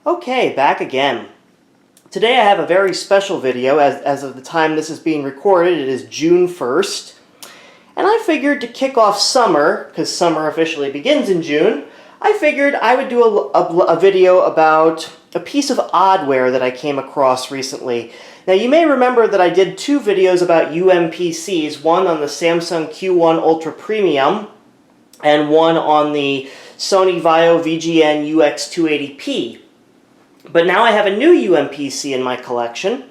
Okay, back again. Today I have a very special video. As of the time this is being recorded, it is June 1st. And I figured to kick off summer, because summer officially begins in June, I figured I would do a video about a piece of oddware that I came across recently. Now you may remember that I did two videos about UMPCs, one on the Samsung Q1 Ultra Premium, and one on the Sony Vaio VGN UX280p. But now I have a new UMPC in my collection,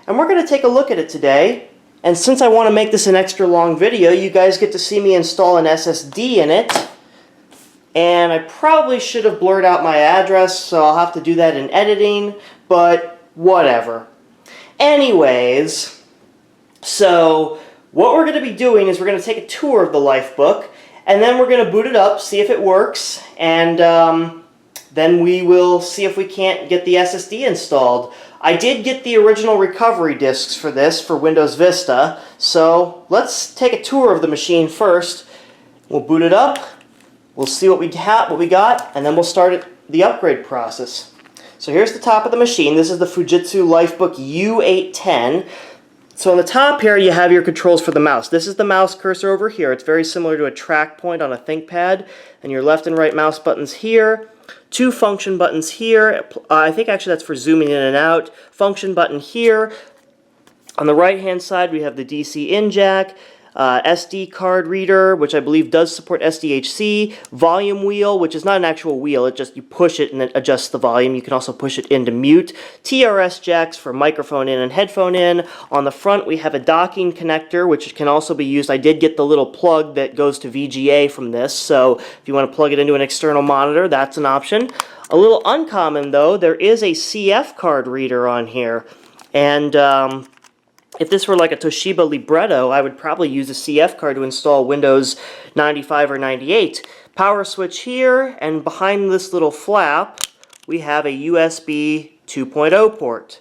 and we're going to take a look at it today. And since I want to make this an extra long video, you guys get to see me install an SSD in it. And I probably should have blurred out my address, so I'll have to do that in editing, but whatever. Anyways, so what we're going to be doing is we're going to take a tour of the Lifebook, and then we're going to boot it up, see if it works, and then we will see if we can't get the SSD installed. I did get the original recovery disks for this, for Windows Vista, so let's take a tour of the machine first. We'll boot it up, we'll see what we got, and then we'll start the upgrade process. So here's the top of the machine. This is the Fujitsu Lifebook U810. So on the top here you have your controls for the mouse. This is the mouse cursor over here. It's very similar to a track point on a ThinkPad, and your left and right mouse buttons here. Two function buttons here. I think actually that's for zooming in and out. Function button here. On the right hand side we have the DC in jack, SD card reader, which I believe does support SDHC, volume wheel, which is not an actual wheel, it just you push it and it adjusts the volume. You can also push it into mute. TRS jacks for microphone in and headphone in. On the front we have a docking connector, which can also be used. I did get the little plug that goes to VGA from this, so if you want to plug it into an external monitor, that's an option. A little uncommon though, there is a CF card reader on here, and if this were like a Toshiba Libretto, I would probably use a CF card to install Windows 95 or 98. Power switch here, and behind this little flap, we have a USB 2.0 port.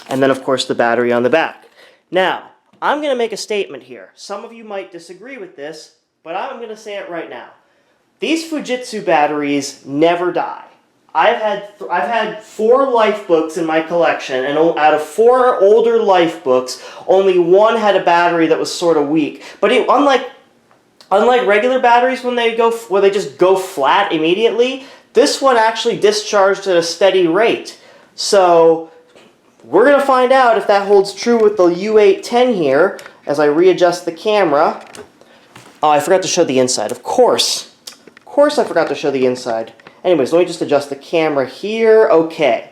And then, of course, the battery on the back. Now, I'm going to make a statement here. Some of you might disagree with this, but I'm going to say it right now. These Fujitsu batteries never die. I've had 4 Lifebooks in my collection, and out of 4 older Lifebooks, only one had a battery that was sort of weak. But unlike regular batteries where they just go flat immediately, this one actually discharged at a steady rate. So we're going to find out if that holds true with the U810 here as I readjust the camera. Oh, I forgot to show the inside. Of course I forgot to show the inside. Anyways, let me just adjust the camera here. Okay.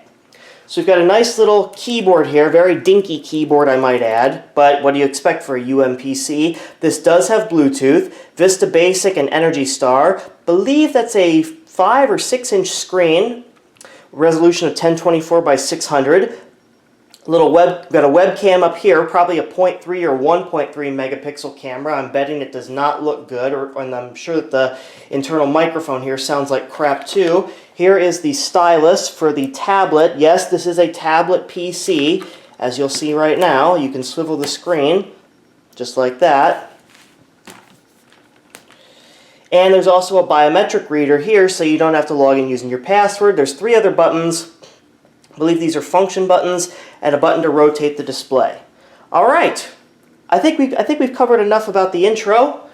So we've got a nice little keyboard here, very dinky keyboard I might add, but what do you expect for a UMPC? This does have Bluetooth, Vista Basic and Energy Star. Believe that's a 5 or 6 inch screen, resolution of 1024 by 600. Got a webcam up here, probably a 0.3 or 1.3 megapixel camera. I'm betting it does not look good, and I'm sure that the internal microphone here sounds like crap too. Here is the stylus for the tablet. Yes, this is a tablet PC. As you'll see right now, you can swivel the screen just like that. And there's also a biometric reader here, so you don't have to log in using your password. There's 3 other buttons. I believe these are function buttons and a button to rotate the display. All right, I think we've covered enough about the intro.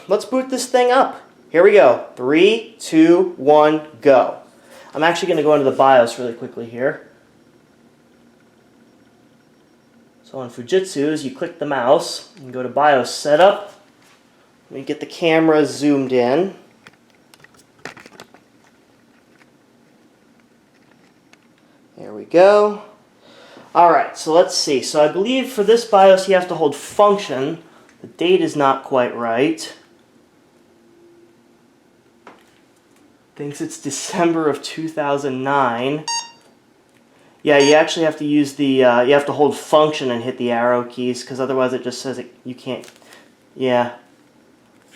Let's boot this thing up. Here we go. 3, 2, 1, go. I'm actually going to go into the BIOS really quickly here. So on Fujitsu's, you click the mouse and go to BIOS Setup. Let me get the camera zoomed in. There we go. Alright, so let's see. So I believe for this BIOS you have to hold function. The date is not quite right. Thinks it's December of 2009. Yeah, you actually have to use the, you have to hold function and hit the arrow keys, because otherwise it just says you can't. Yeah.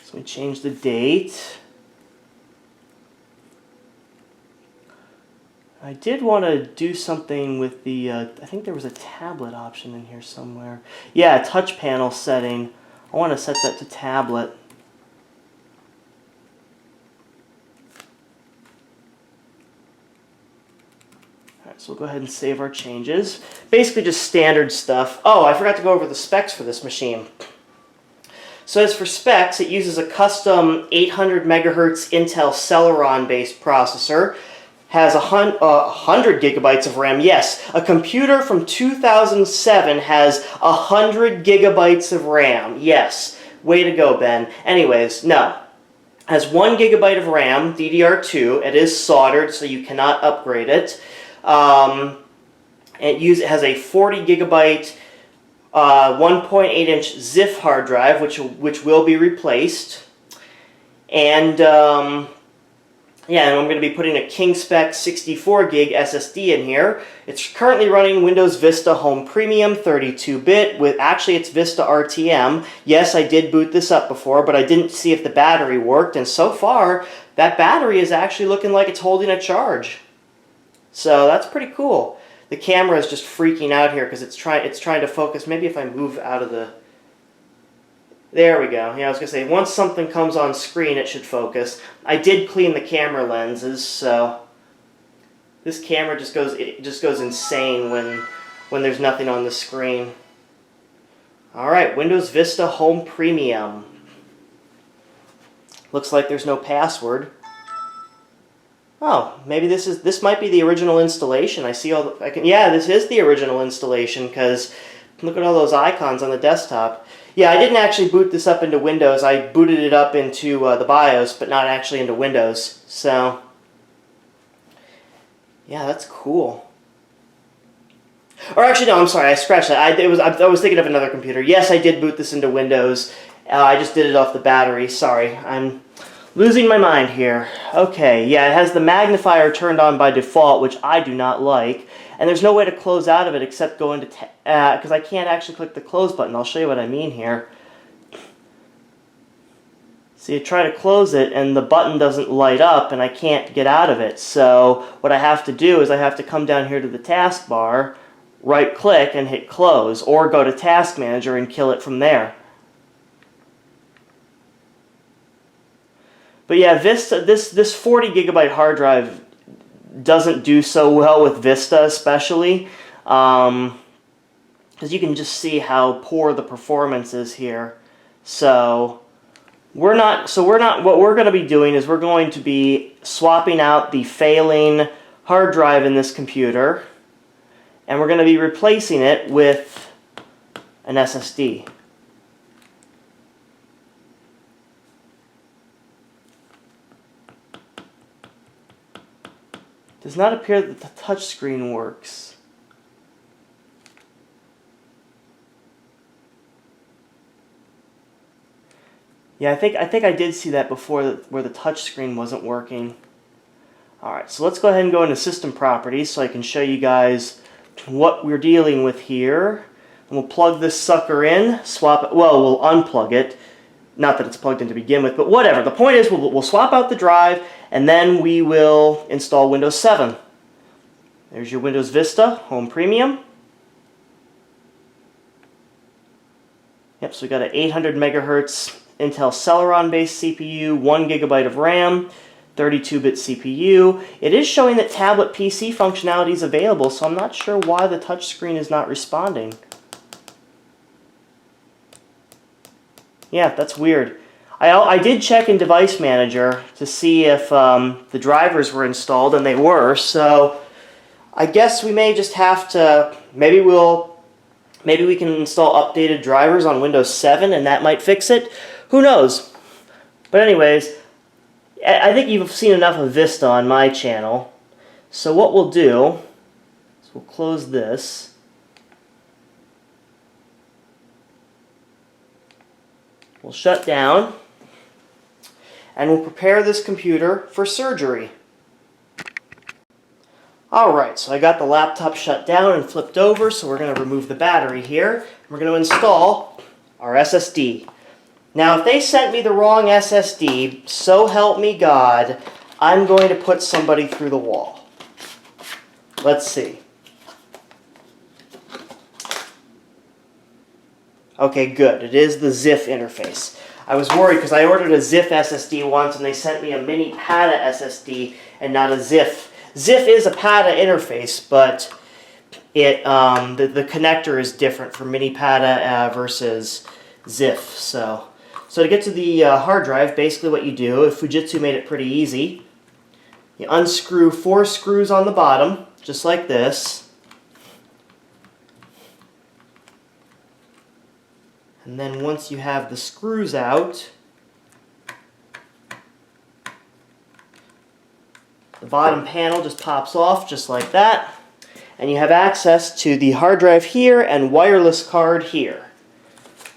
So we change the date. I did want to do something with the, I think there was a tablet option in here somewhere. Yeah, touch panel setting. I want to set that to tablet. Alright, so we'll go ahead and save our changes. Basically just standard stuff. Oh, I forgot to go over the specs for this machine. So as for specs, it uses a custom 800 megahertz Intel Celeron-based processor. Has 100 gigabytes of RAM. Yes, a computer from 2007 has 100 gigabytes of RAM. Yes, way to go, Ben. Anyways, no. Has 1 gigabyte of RAM, DDR2. It is soldered, so you cannot upgrade it. It has a 40 gigabyte 1.8-inch ZIF hard drive, which will be replaced. And yeah, and I'm going to be putting a King Spec 64 gig SSD in here. It's currently running Windows Vista Home Premium 32-bit with, actually it's Vista RTM. Yes, I did boot this up before, but I didn't see if the battery worked, and so far that battery is actually looking like it's holding a charge. So that's pretty cool. The camera is just freaking out here because it's trying to focus. Maybe if I move out of the... There we go. Yeah, I was going to say, once something comes on screen, it should focus. I did clean the camera lenses, so this camera just goes insane when there's nothing on the screen. All right, Windows Vista Home Premium. Looks like there's no password. Oh, maybe this might be the original installation. I see all the, yeah, this is the original installation because look at all those icons on the desktop. Yeah, I didn't actually boot this up into Windows. I booted it up into the BIOS, but not actually into Windows. So, yeah, that's cool. Or actually, no, I'm sorry, I scratched that. I was thinking of another computer. Yes, I did boot this into Windows. I just did it off the battery. Sorry, I'm losing my mind here. Okay, yeah, it has the magnifier turned on by default, which I do not like. And there's no way to close out of it except go into... because I can't actually click the close button. I'll show you what I mean here. See, I try to close it, and the button doesn't light up, and I can't get out of it. So what I have to do is I have to come down here to the taskbar, right-click, and hit close, or go to Task Manager and kill it from there. But yeah, Vista, this 40 gigabyte hard drive doesn't do so well with Vista, especially because you can just see how poor the performance is here. So what we're going to be doing is we're going to be swapping out the failing hard drive in this computer, and we're going to be replacing it with an SSD. Does not appear that the touchscreen works. Yeah, I think I did see that before, where the touchscreen wasn't working. Alright, so let's go ahead and go into System Properties so I can show you guys what we're dealing with here. And we'll plug this sucker in, swap it, well, we'll unplug it. Not that it's plugged in to begin with, but whatever. The point is we'll swap out the drive, and then we will install Windows 7. There's your Windows Vista Home Premium. Yep, so we got an 800 megahertz Intel Celeron-based CPU, 1 gigabyte of RAM, 32-bit CPU. It is showing that tablet PC functionality is available, so I'm not sure why the touchscreen is not responding. Yeah, that's weird. I did check in Device Manager to see if the drivers were installed, and they were, so I guess we may just have to, maybe we can install updated drivers on Windows 7 and that might fix it. Who knows? But anyways, I think you've seen enough of Vista on my channel. So what we'll do is we'll close this. We'll shut down, and we'll prepare this computer for surgery. Alright, so I got the laptop shut down and flipped over, so we're going to remove the battery here. We're going to install our SSD. Now, if they sent me the wrong SSD, so help me God, I'm going to put somebody through the wall. Let's see. Okay, good. It is the ZIF interface. I was worried because I ordered a ZIF SSD once and they sent me a mini PATA SSD and not a ZIF ZIF is a PATA interface, but the connector is different for mini PATA versus ZIF. So to get to the hard drive, basically what you do, Fujitsu made it pretty easy. You unscrew 4 screws on the bottom, just like this. And then once you have the screws out, the bottom panel just pops off just like that. And you have access to the hard drive here and wireless card here.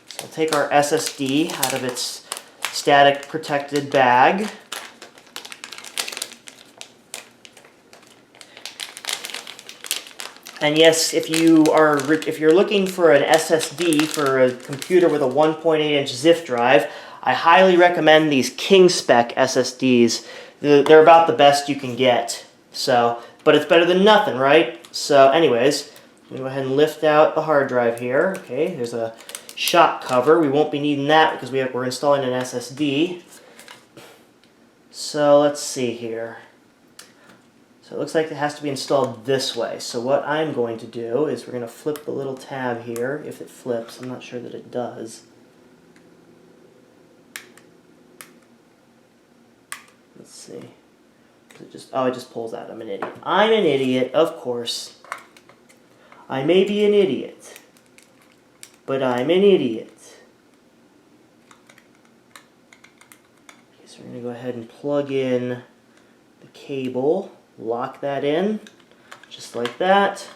So we'll take our SSD out of its static protected bag. And yes, if you're looking for an SSD for a computer with a 1.8-inch ZIF drive, I highly recommend these King Spec SSDs. They're about the best you can get. But it's better than nothing, right? So anyways, I'm going to go ahead and lift out the hard drive here. Okay, there's a shock cover. We won't be needing that because we're installing an SSD. So let's see here. So it looks like it has to be installed this way. So what I'm going to do is we're going to flip the little tab here. If it flips, I'm not sure that it does. Let's see. It just pulls out. I'm an idiot. I'm an idiot, of course. I may be an idiot, but I'm an idiot. Okay, so we're going to go ahead and plug in the cable. Lock that in, just like that.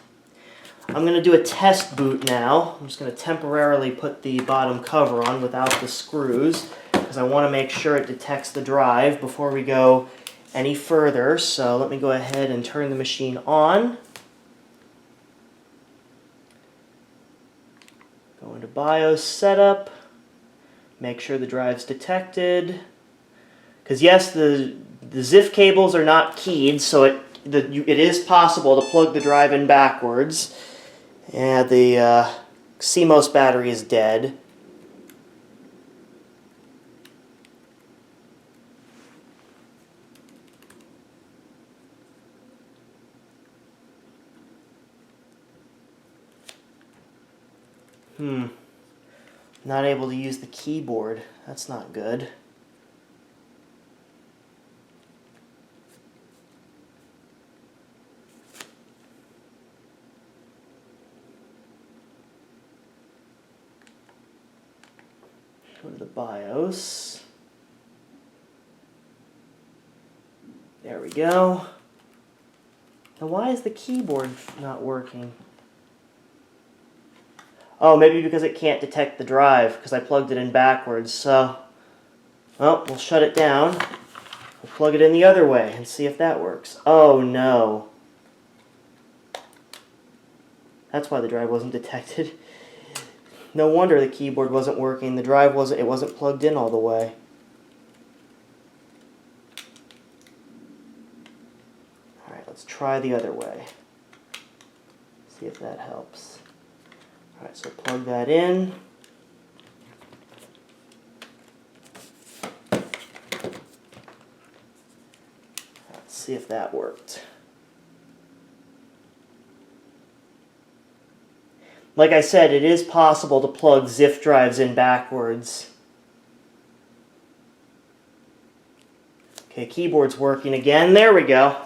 I'm going to do a test boot now. I'm just going to temporarily put the bottom cover on without the screws because I want to make sure it detects the drive before we go any further. So let me go ahead and turn the machine on. Go into BIOS setup. Make sure the drive's detected. Because yes, the ZIF cables are not keyed, so it is possible to plug the drive in backwards. And the CMOS battery is dead. Not able to use the keyboard. That's not good. Go to the BIOS. There we go. Now why is the keyboard not working? Oh, maybe because it can't detect the drive because I plugged it in backwards. So, well, we'll shut it down. We'll plug it in the other way and see if that works. Oh no. That's why the drive wasn't detected. No wonder the keyboard wasn't working. The drive wasn't plugged in all the way. Alright, let's try the other way. See if that helps. Alright, so plug that in. Let's see if that worked. Like I said, it is possible to plug ZIF drives in backwards. Okay, keyboard's working again. There we go.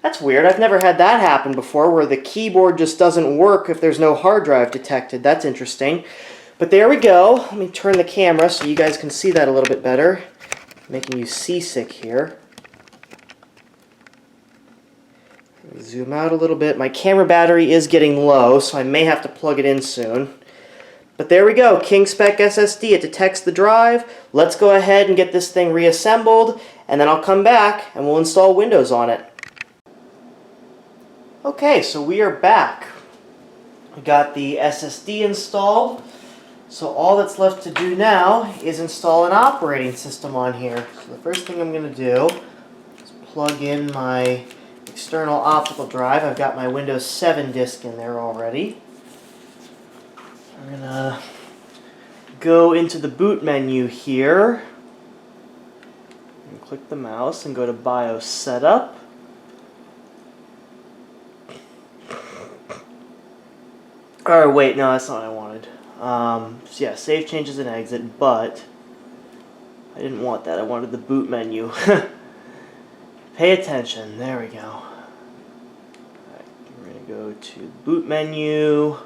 That's weird. I've never had that happen before, where the keyboard just doesn't work if there's no hard drive detected. That's interesting. But there we go. Let me turn the camera so you guys can see that a little bit better. Making you seasick here. Zoom out a little bit. My camera battery is getting low, so I may have to plug it in soon. But there we go, King Spec SSD. It detects the drive. Let's go ahead and get this thing reassembled, and then I'll come back and we'll install Windows on it. Okay, so we are back. We got the SSD installed. So all that's left to do now is install an operating system on here. So the first thing I'm going to do is plug in my external optical drive. I've got my Windows 7 disk in there already. I'm going to go into the boot menu here and click the mouse and go to BIOS Setup. Or wait, no, that's not what I wanted. So yeah, save changes and exit, but I didn't want that. I wanted the boot menu. Pay attention. There we go. Alright, we're going to go to the boot menu.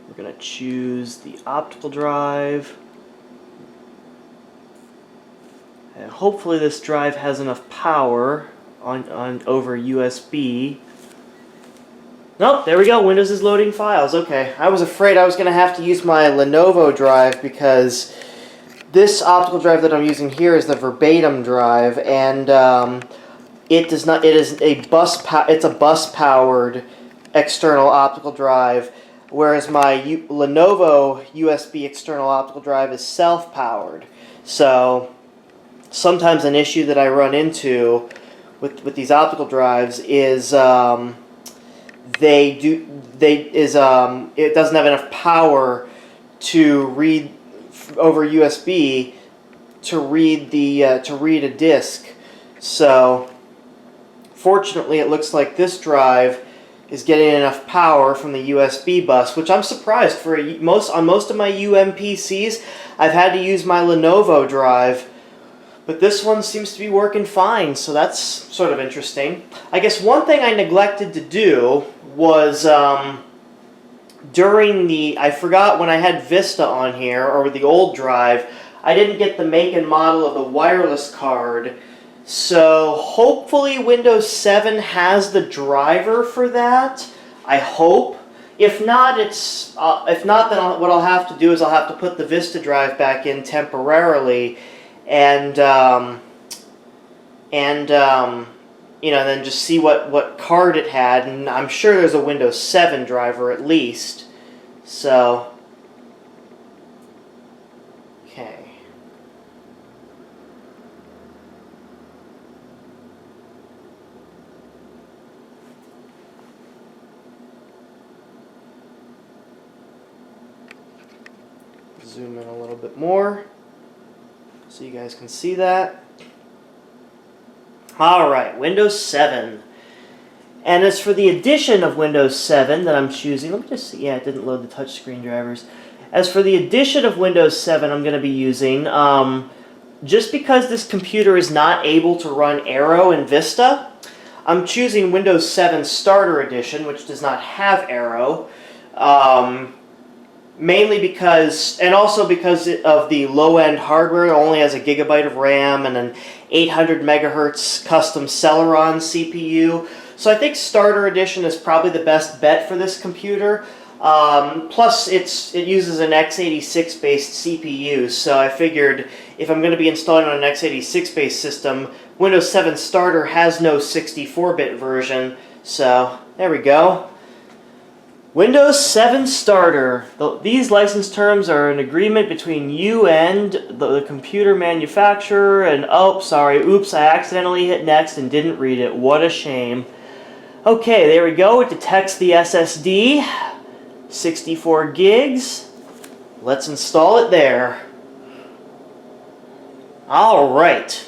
We're going to choose the optical drive. And hopefully this drive has enough power on over USB. Nope, there we go. Windows is loading files. Okay, I was afraid I was going to have to use my Lenovo drive because this optical drive that I'm using here is the verbatim drive, and it does not. It is a it's a bus powered external optical drive, whereas my Lenovo USB external optical drive is self powered. So sometimes an issue that I run into with these optical drives is it doesn't have enough power to read over USB to read a disk. So fortunately, it looks like this drive is getting enough power from the USB bus, which I'm surprised for. On most of my UMPCs, I've had to use my Lenovo drive. But this one seems to be working fine, so that's sort of interesting. I guess one thing I neglected to do was I forgot when I had Vista on here, or the old drive, I didn't get the make and model of the wireless card. So hopefully Windows 7 has the driver for that. I hope. If not, then what I'll have to do is I'll have to put the Vista drive back in temporarily. And you know, then just see what card it had, and I'm sure there's a Windows 7 driver at least. So, okay. Zoom in a little bit more so you guys can see that. Alright, Windows 7. And as for the edition of Windows 7 that I'm choosing, let me just see, yeah, it didn't load the touchscreen drivers. As for the edition of Windows 7 I'm going to be using, just because this computer is not able to run Aero and Vista, I'm choosing Windows 7 Starter Edition, which does not have Aero. Mainly because, and also because of the low-end hardware. It only has a gigabyte of RAM and an 800 megahertz custom Celeron CPU. So I think Starter Edition is probably the best bet for this computer. Plus, it uses an x86-based CPU, so I figured if I'm going to be installing on an x86-based system, Windows 7 Starter has no 64-bit version. So there we go. Windows 7 Starter. These license terms are an agreement between you and the computer manufacturer, and oops, I accidentally hit next and didn't read it. What a shame. Okay, there we go. It detects the SSD. 64 gigs. Let's install it there. Alright.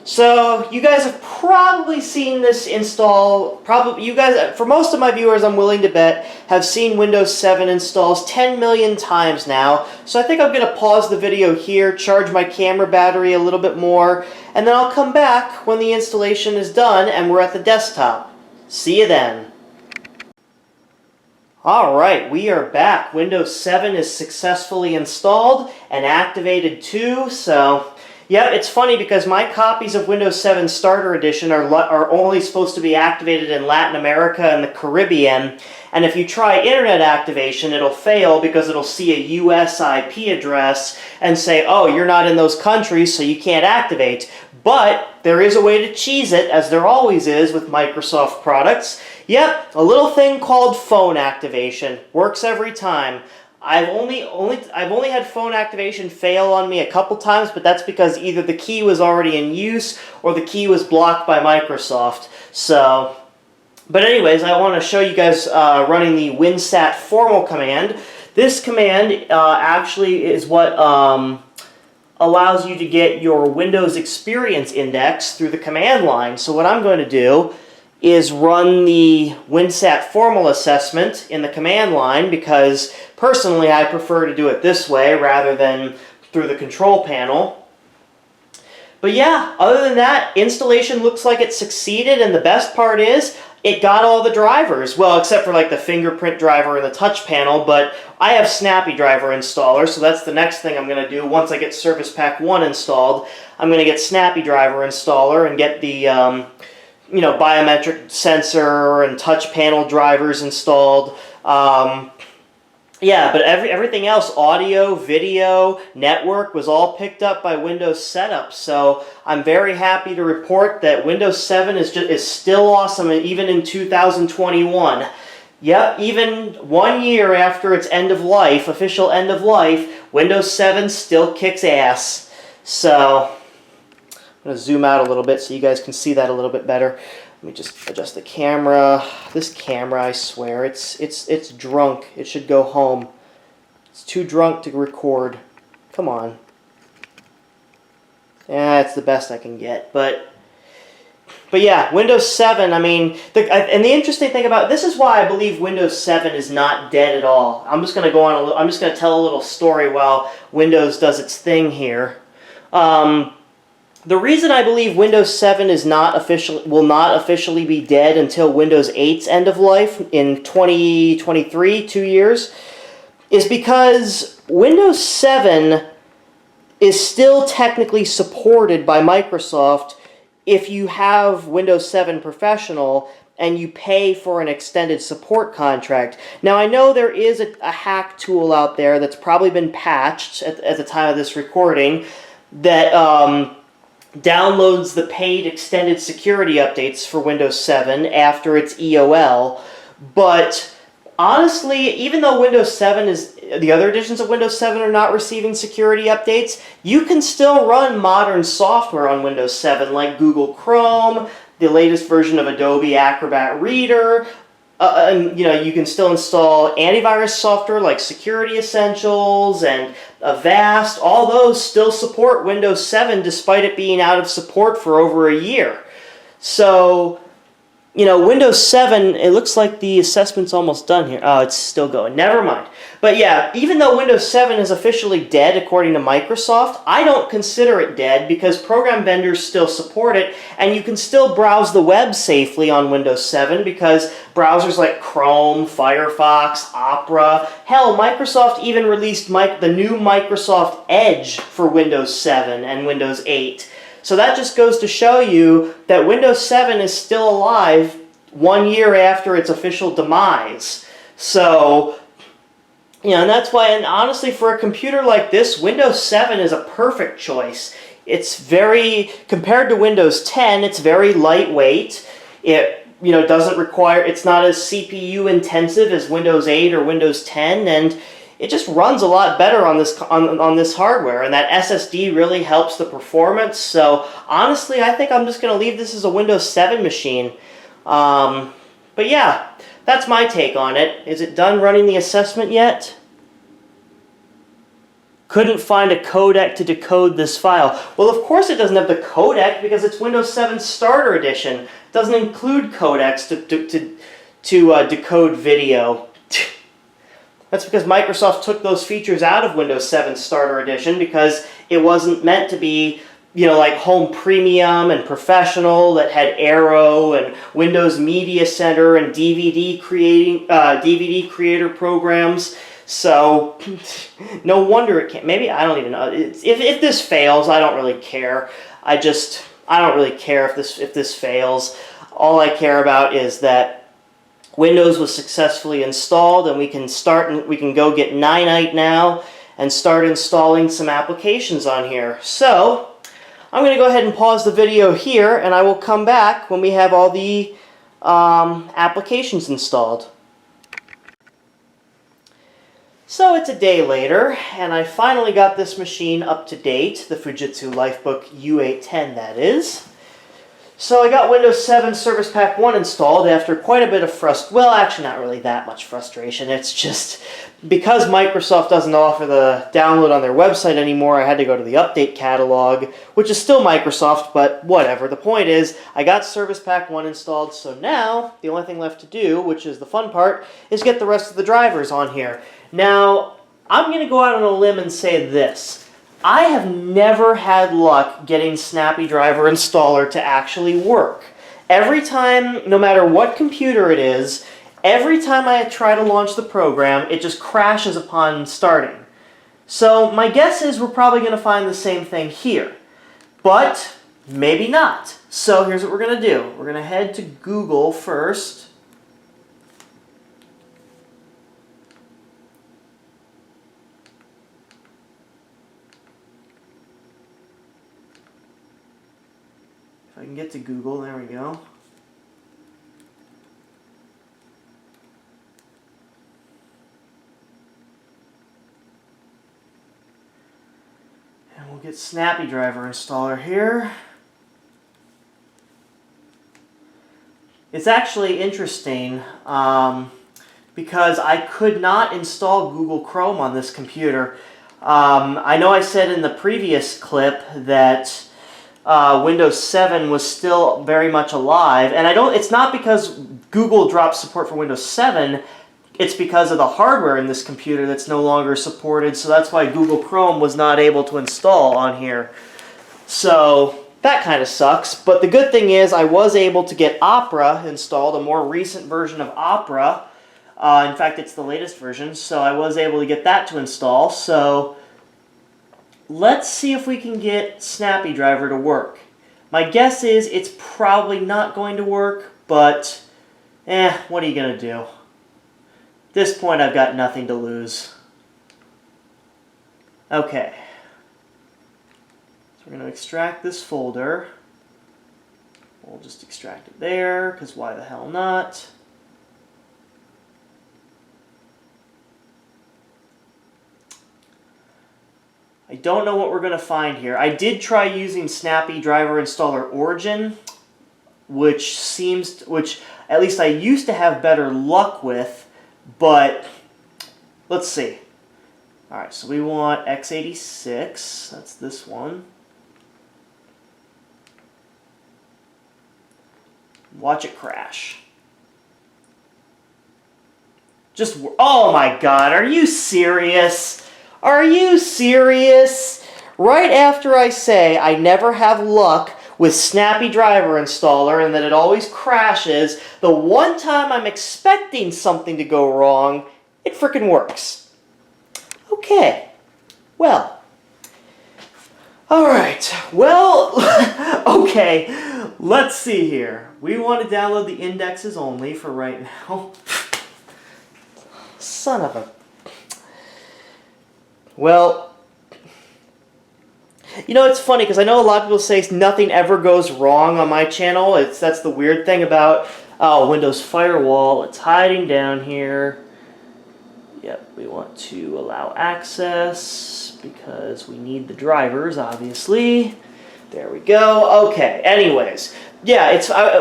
So, you guys have probably seen this install, for most of my viewers, I'm willing to bet, have seen Windows 7 installs 10 million times now. So I think I'm going to pause the video here, charge my camera battery a little bit more, and then I'll come back when the installation is done and we're at the desktop. See you then. Alright, we are back. Windows 7 is successfully installed and activated too, so yeah, it's funny because my copies of Windows 7 Starter Edition are only supposed to be activated in Latin America and the Caribbean, and if you try internet activation, it'll fail because it'll see a US IP address and say, oh, you're not in those countries, so you can't activate. But there is a way to cheese it, as there always is with Microsoft products. Yep, a little thing called phone activation. Works every time. I've only had phone activation fail on me a couple times, but that's because either the key was already in use or the key was blocked by Microsoft. So, but anyways, I want to show you guys running the WinSat formal command. This command actually is what allows you to get your Windows Experience Index through the command line. So what I'm going to do is run the WinSat formal assessment in the command line, because personally I prefer to do it this way rather than through the control panel. But yeah, other than that, installation looks like it succeeded, and the best part is it got all the drivers. Well, except for like the fingerprint driver and the touch panel, but I have Snappy Driver installer, so that's the next thing I'm going to do. Once I get Service Pack 1 installed, I'm going to get Snappy Driver installer and get the biometric sensor and touch panel drivers installed. Yeah, but everything else, audio, video, network, was all picked up by Windows Setup. So I'm very happy to report that Windows 7 is still awesome, even in 2021. Yep, even 1 year after its end of life, official end of life, Windows 7 still kicks ass. So I'm going to zoom out a little bit so you guys can see that a little bit better. Let me just adjust the camera. This camera, I swear, it's drunk. It should go home. It's too drunk to record. Come on. Yeah, it's the best I can get. But yeah, Windows 7, I mean, and the interesting thing about this is why I believe Windows 7 is not dead at all. I'm just going to go on I'm just going to tell a little story while Windows does its thing here. The reason I believe Windows 7 will not officially be dead until Windows 8's end of life in 2023, 2 years, is because Windows 7 is still technically supported by Microsoft if you have Windows 7 Professional and you pay for an extended support contract. Now, I know there is a hack tool out there that's probably been patched at the time of this recording that downloads the paid extended security updates for Windows 7 after its EOL, but honestly, even though the other editions of Windows 7 are not receiving security updates, you can still run modern software on Windows 7, like Google Chrome, the latest version of Adobe Acrobat Reader. You can still install antivirus software like Security Essentials and Avast. All those still support Windows 7 despite it being out of support for over a year. So, Windows 7, it looks like the assessment's almost done here. Oh, it's still going. Never mind. But yeah, even though Windows 7 is officially dead according to Microsoft, I don't consider it dead because program vendors still support it, and you can still browse the web safely on Windows 7 because browsers like Chrome, Firefox, Opera, hell, Microsoft even released the new Microsoft Edge for Windows 7 and Windows 8. So that just goes to show you that Windows 7 is still alive 1 year after its official demise. So, and that's why, and honestly, for a computer like this, Windows 7 is a perfect choice. It's compared to Windows 10, it's very lightweight. It, doesn't require, it's not as CPU intensive as Windows 8 or Windows 10, and it just runs a lot better on this hardware, and that SSD really helps the performance. So honestly, I think I'm just going to leave this as a Windows 7 machine. But yeah, that's my take on it. Is it done running the assessment yet? Couldn't find a codec to decode this file. Well, of course it doesn't have the codec because it's Windows 7 Starter Edition. It doesn't include codecs to decode video. That's because Microsoft took those features out of Windows 7 Starter Edition because it wasn't meant to be, like Home Premium and Professional that had Arrow and Windows Media Center and DVD creator programs. So, no wonder it can't. Maybe, I don't even know. If this fails, I don't really care. I don't really care if this fails. All I care about is that Windows was successfully installed, and we can go get 9-ite now and start installing some applications on here. So, I'm going to go ahead and pause the video here, and I will come back when we have all the applications installed. So it's a day later, and I finally got this machine up to date, the Fujitsu Lifebook U810, that is. So I got Windows 7 Service Pack 1 installed after quite a bit of well, actually not really that much frustration. It's just because Microsoft doesn't offer the download on their website anymore, I had to go to the update catalog, which is still Microsoft, but whatever. The point is, I got Service Pack 1 installed, so now the only thing left to do, which is the fun part, is get the rest of the drivers on here. Now, I'm going to go out on a limb and say this. I have never had luck getting Snappy Driver Installer to actually work. Every time, no matter what computer it is, every time I try to launch the program, it just crashes upon starting. So my guess is we're probably going to find the same thing here. But maybe not. So here's what we're going to do. We're going to head to Google first. If I can get to Google, there we go. And we'll get Snappy Driver Installer here. It's actually interesting because I could not install Google Chrome on this computer. I know I said in the previous clip that Windows 7 was still very much alive, and it's not because Google dropped support for Windows 7, it's because of the hardware in this computer that's no longer supported, so that's why Google Chrome was not able to install on here. So that kind of sucks, but the good thing is I was able to get Opera installed, a more recent version of Opera. In fact, it's the latest version, so I was able to get that to install. So let's see if we can get Snappy Driver to work. My guess is it's probably not going to work, but what are you going to do? At this point, I've got nothing to lose. Okay. So we're going to extract this folder. We'll just extract it there, because why the hell not? I don't know what we're going to find here. I did try using Snappy Driver Installer Origin, which at least I used to have better luck with, but let's see. Alright, so we want x86, that's this one. Watch it crash. Oh my god, are you serious? Are you serious? Right after I say I never have luck with Snappy Driver Installer and that it always crashes, the one time I'm expecting something to go wrong, it frickin' works. Okay. Well. Alright. Well, okay. Let's see here. We want to download the indexes only for right now. Son of a... Well, you know, it's funny because I know a lot of people say nothing ever goes wrong on my channel. That's the weird thing about Windows Firewall. It's hiding down here. Yep, we want to allow access because we need the drivers, obviously. There we go. Okay, anyways. Yeah,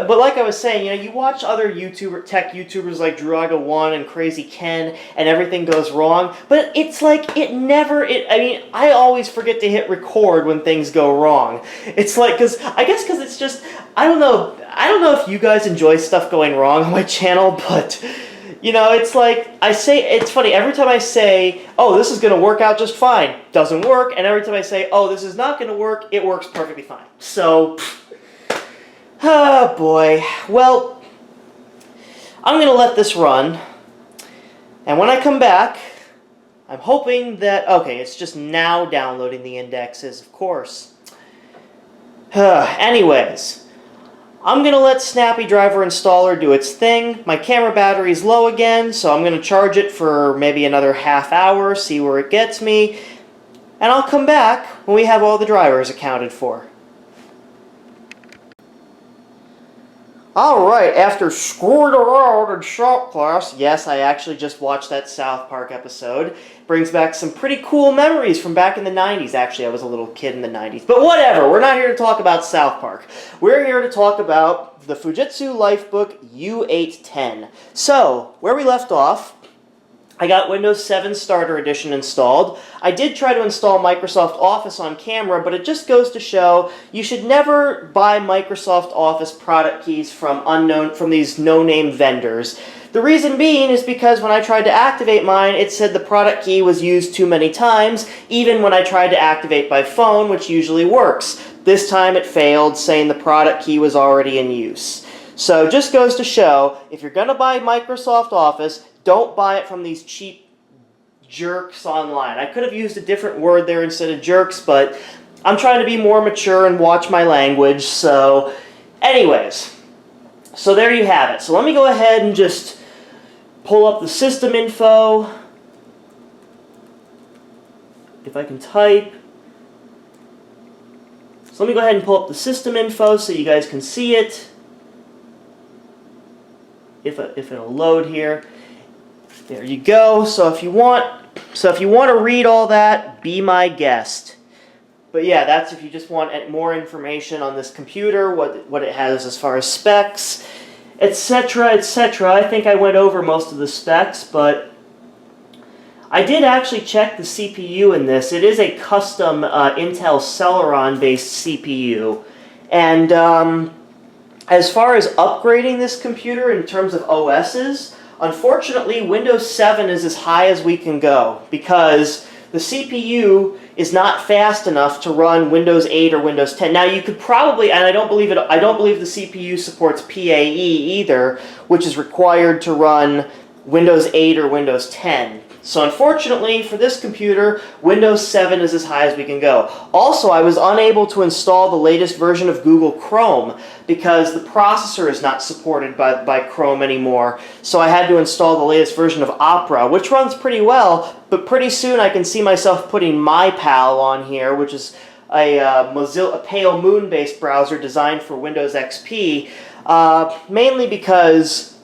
but like I was saying, you know, you watch other tech YouTubers like Druaga1 and Crazy Ken, and everything goes wrong. But it's like I mean, I always forget to hit record when things go wrong. It's like, I guess because it's just, I don't know if you guys enjoy stuff going wrong on my channel, but you know, it's like it's funny every time I say, oh, this is going to work out just fine, doesn't work, and every time I say, oh, this is not going to work, it works perfectly fine. So. Oh boy. Well, I'm going to let this run. And when I come back, I'm hoping that... Okay, it's just now downloading the indexes, of course. Anyways, I'm going to let Snappy Driver Installer do its thing. My camera battery's low again, so I'm going to charge it for maybe another half hour, see where it gets me. And I'll come back when we have all the drivers accounted for. Alright, after screwing around in shop class, yes, I actually just watched that South Park episode. Brings back some pretty cool memories from back in the 90s. Actually, I was a little kid in the 90s. But whatever, we're not here to talk about South Park. We're here to talk about the Fujitsu Lifebook U810. So, where we left off, I got Windows 7 Starter Edition installed. I did try to install Microsoft Office on camera, but it just goes to show you should never buy Microsoft Office product keys from these no-name vendors. The reason being is because when I tried to activate mine, it said the product key was used too many times, even when I tried to activate by phone, which usually works. This time it failed, saying the product key was already in use. So just goes to show, if you're going to buy Microsoft Office, don't buy it from these cheap jerks online. I could have used a different word there instead of jerks, but I'm trying to be more mature and watch my language. So anyways, so there you have it. So let me go ahead and just pull up the system info. If I can type. So let me go ahead and pull up the system info so you guys can see it. If it'll load here. There you go. So if you want to read all that, be my guest. But yeah, that's if you just want more information on this computer, what it has as far as specs, etc., etc. I think I went over most of the specs, but I did actually check the CPU in this. It is a custom Intel Celeron-based CPU, and as far as upgrading this computer in terms of OSs, unfortunately, Windows 7 is as high as we can go because the CPU is not fast enough to run Windows 8 or Windows 10. Now, you could probably, and I don't believe the CPU supports PAE either, which is required to run Windows 8 or Windows 10. So unfortunately, for this computer, Windows 7 is as high as we can go. Also, I was unable to install the latest version of Google Chrome because the processor is not supported by Chrome anymore. So I had to install the latest version of Opera, which runs pretty well, but pretty soon I can see myself putting MyPal on here, which is a Pale Moon-based browser designed for Windows XP, mainly because,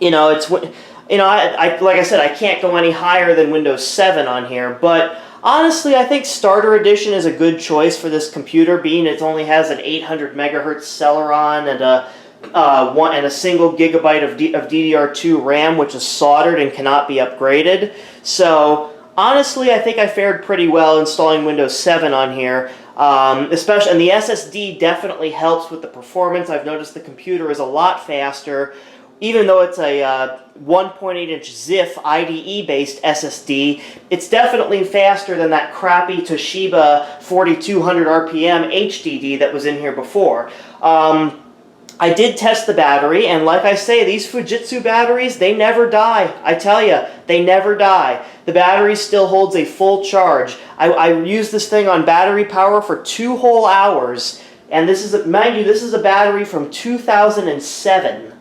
it's... like I said, I can't go any higher than Windows 7 on here, but honestly, I think Starter Edition is a good choice for this computer, being it only has an 800 megahertz Celeron and a single gigabyte of DDR2 RAM, which is soldered and cannot be upgraded. So honestly, I think I fared pretty well installing Windows 7 on here. Especially, and the SSD definitely helps with the performance. I've noticed the computer is a lot faster. Even though it's a 1.8-inch ZIF IDE-based SSD, it's definitely faster than that crappy Toshiba 4200 RPM HDD that was in here before. I did test the battery, and like I say, these Fujitsu batteries, they never die. I tell you, they never die. The battery still holds a full charge. I used this thing on battery power for 2 whole hours, and this is, mind you, this is a battery from 2007.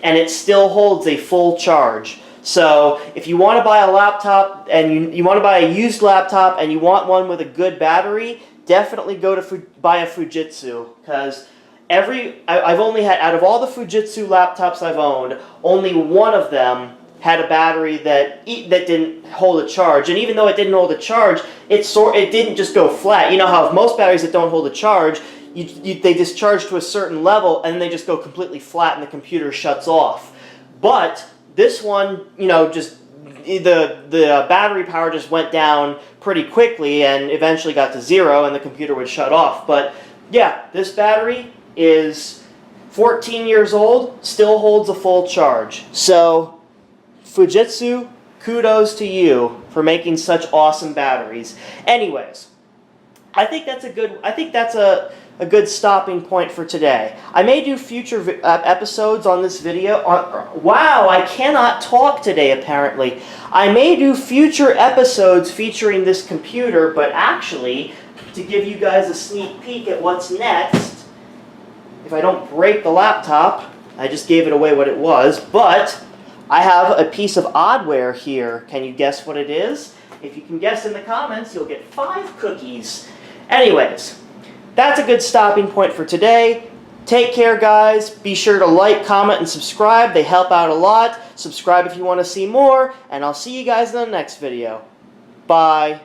And it still holds a full charge. So if you want to buy a laptop and you want to buy a used laptop and you want one with a good battery, definitely go to buy a Fujitsu, because I've only had, out of all the Fujitsu laptops I've owned, only one of them had a battery that didn't hold a charge. And even though it didn't hold a charge, it didn't just go flat. You know how most batteries that don't hold a charge, they discharge to a certain level and they just go completely flat and the computer shuts off. But this one, just the battery power just went down pretty quickly and eventually got to 0 and the computer would shut off. But yeah, this battery is 14 years old, still holds a full charge. So Fujitsu, kudos to you for making such awesome batteries. Anyways, I think that's a good stopping point for today. I may do future episodes on this video. Wow, I cannot talk today apparently. I may do future episodes featuring this computer, but actually, to give you guys a sneak peek at what's next, if I don't break the laptop, I just gave it away what it was, but I have a piece of oddware here. Can you guess what it is? If you can guess in the comments, you'll get 5 cookies. Anyways, that's a good stopping point for today. Take care, guys. Be sure to like, comment, and subscribe. They help out a lot. Subscribe if you want to see more, and I'll see you guys in the next video. Bye.